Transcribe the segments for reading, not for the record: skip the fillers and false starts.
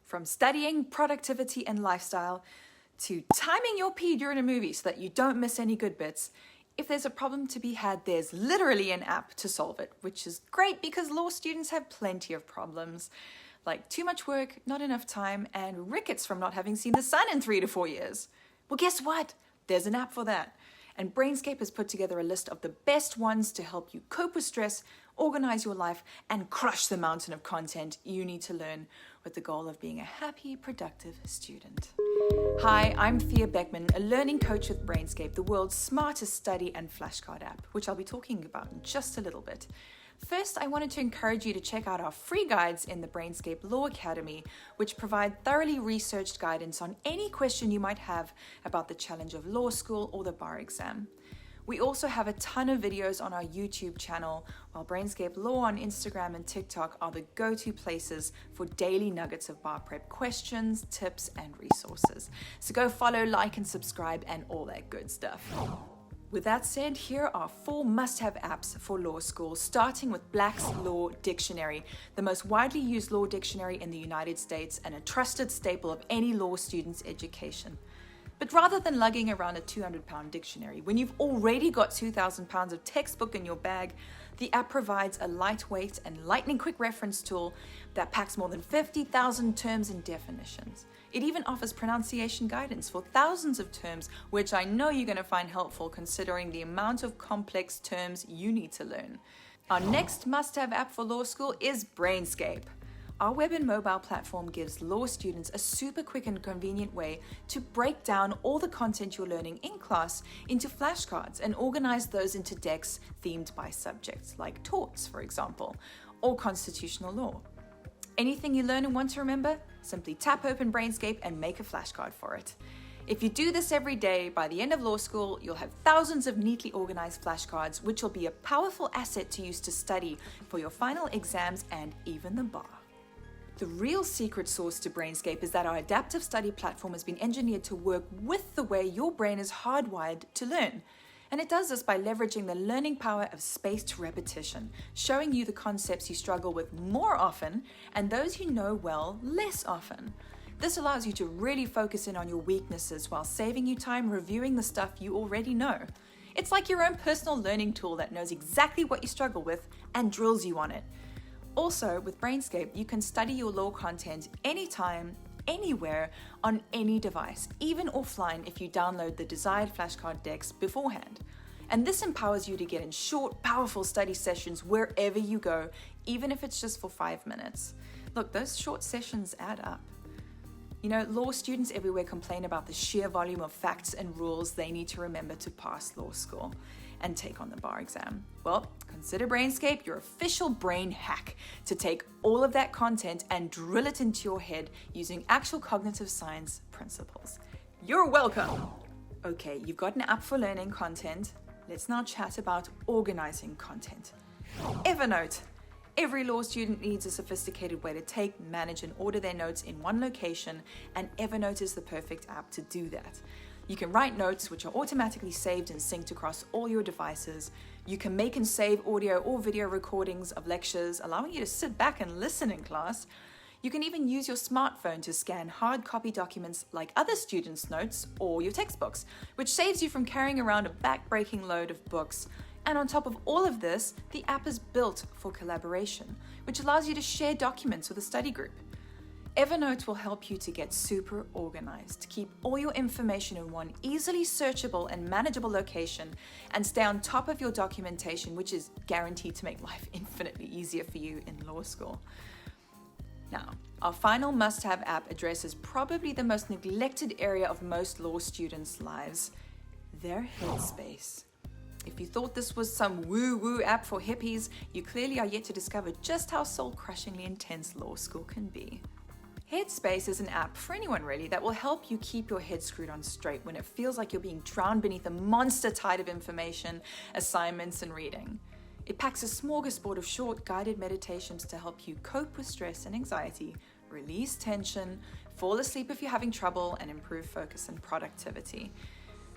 From studying, productivity, and lifestyle, to timing your pee during a movie so that you don't miss any good bits. If there's a problem to be had, there's literally an app to solve it, which is great because law students have plenty of problems, like too much work, not enough time, and rickets from not having seen the sun in 3 to 4 years. Well, guess what? There's an app for that. And Brainscape has put together a list of the best ones to help you cope with stress, organize your life, and crush the mountain of content you need to learn with the goal of being a happy, productive student. Hi, I'm Thea Beckman, a learning coach with Brainscape, the world's smartest study and flashcard app, which I'll be talking about in just a little bit. First, I wanted to encourage you to check out our free guides in the Brainscape Law Academy, which provide thoroughly researched guidance on any question you might have about the challenge of law school or the bar exam. We also have a ton of videos on our YouTube channel, while Brainscape Law on Instagram and TikTok are the go-to places for daily nuggets of bar prep questions, tips, and resources. So go follow, like, and subscribe, and all that good stuff. With that said, here are 4 must-have apps for law school, starting with Black's Law Dictionary, the most widely used law dictionary in the United States and a trusted staple of any law student's education. But rather than lugging around a 200-pound dictionary, when you've already got 2,000 pounds of textbook in your bag, the app provides a lightweight and lightning-quick reference tool that packs more than 50,000 terms and definitions. It even offers pronunciation guidance for thousands of terms, which I know you're going to find helpful considering the amount of complex terms you need to learn. Our next must-have app for law school is Brainscape. Our web and mobile platform gives law students a super quick and convenient way to break down all the content you're learning in class into flashcards and organize those into decks themed by subjects, like torts, for example, or constitutional law. Anything you learn and want to remember, simply tap open Brainscape and make a flashcard for it. If you do this every day, by the end of law school, you'll have thousands of neatly organized flashcards, which will be a powerful asset to use to study for your final exams and even the bar. The real secret sauce to Brainscape is that our adaptive study platform has been engineered to work with the way your brain is hardwired to learn. And it does this by leveraging the learning power of spaced repetition, showing you the concepts you struggle with more often and those you know well less often. This allows you to really focus in on your weaknesses while saving you time reviewing the stuff you already know. It's like your own personal learning tool that knows exactly what you struggle with and drills you on it. Also, with Brainscape, you can study your law content anytime, anywhere, on any device, even offline if you download the desired flashcard decks beforehand. And this empowers you to get in short, powerful study sessions wherever you go, even if it's just for 5 minutes. Look, those short sessions add up. You know, law students everywhere complain about the sheer volume of facts and rules they need to remember to pass law school and take on the bar exam. Well, consider Brainscape your official brain hack to take all of that content and drill it into your head using actual cognitive science principles. You're welcome! Okay, you've got an app for learning content. Let's now chat about organizing content. Evernote. Every law student needs a sophisticated way to take, manage, and order their notes in one location, and Evernote is the perfect app to do that. You can write notes which are automatically saved and synced across all your devices. You can make and save audio or video recordings of lectures, allowing you to sit back and listen in class. You can even use your smartphone to scan hard copy documents like other students' notes or your textbooks, which saves you from carrying around a back-breaking load of books. And on top of all of this, the app is built for collaboration, which allows you to share documents with a study group. Evernote will help you to get super organized, to keep all your information in one easily searchable and manageable location, and stay on top of your documentation, which is guaranteed to make life infinitely easier for you in law school. Now, our final must-have app addresses probably the most neglected area of most law students' lives, their Headspace. If you thought this was some woo-woo app for hippies, you clearly are yet to discover just how soul-crushingly intense law school can be. Headspace is an app for anyone really that will help you keep your head screwed on straight when it feels like you're being drowned beneath a monster tide of information, assignments, and reading. It packs a smorgasbord of short guided meditations to help you cope with stress and anxiety, release tension, fall asleep if you're having trouble, and improve focus and productivity.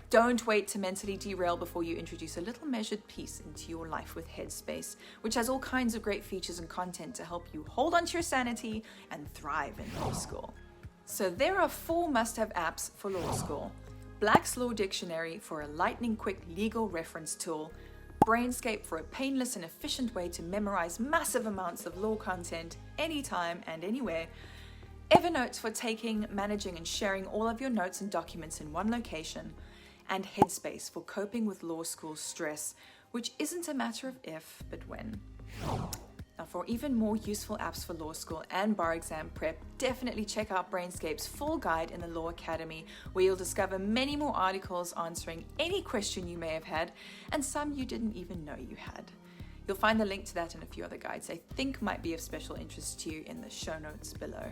Don't wait to mentally derail before you introduce a little measured piece into your life with Headspace, which has all kinds of great features and content to help you hold onto your sanity and thrive in law school. So there are 4 must-have apps for law school. Black's Law Dictionary for a lightning-quick legal reference tool, Brainscape for a painless and efficient way to memorize massive amounts of law content anytime and anywhere, Evernote for taking, managing, and sharing all of your notes and documents in one location, and Headspace for coping with law school stress, which isn't a matter of if, but when. Now, for even more useful apps for law school and bar exam prep, definitely check out Brainscape's full guide in the Law Academy, where you'll discover many more articles answering any question you may have had, and some you didn't even know you had. You'll find the link to that and a few other guides I think might be of special interest to you in the show notes below.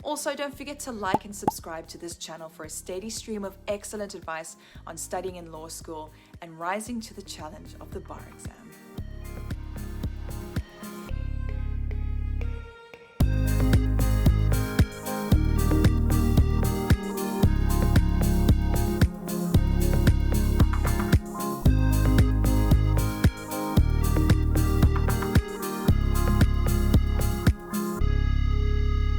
Also, don't forget to like and subscribe to this channel for a steady stream of excellent advice on studying in law school and rising to the challenge of the bar exam.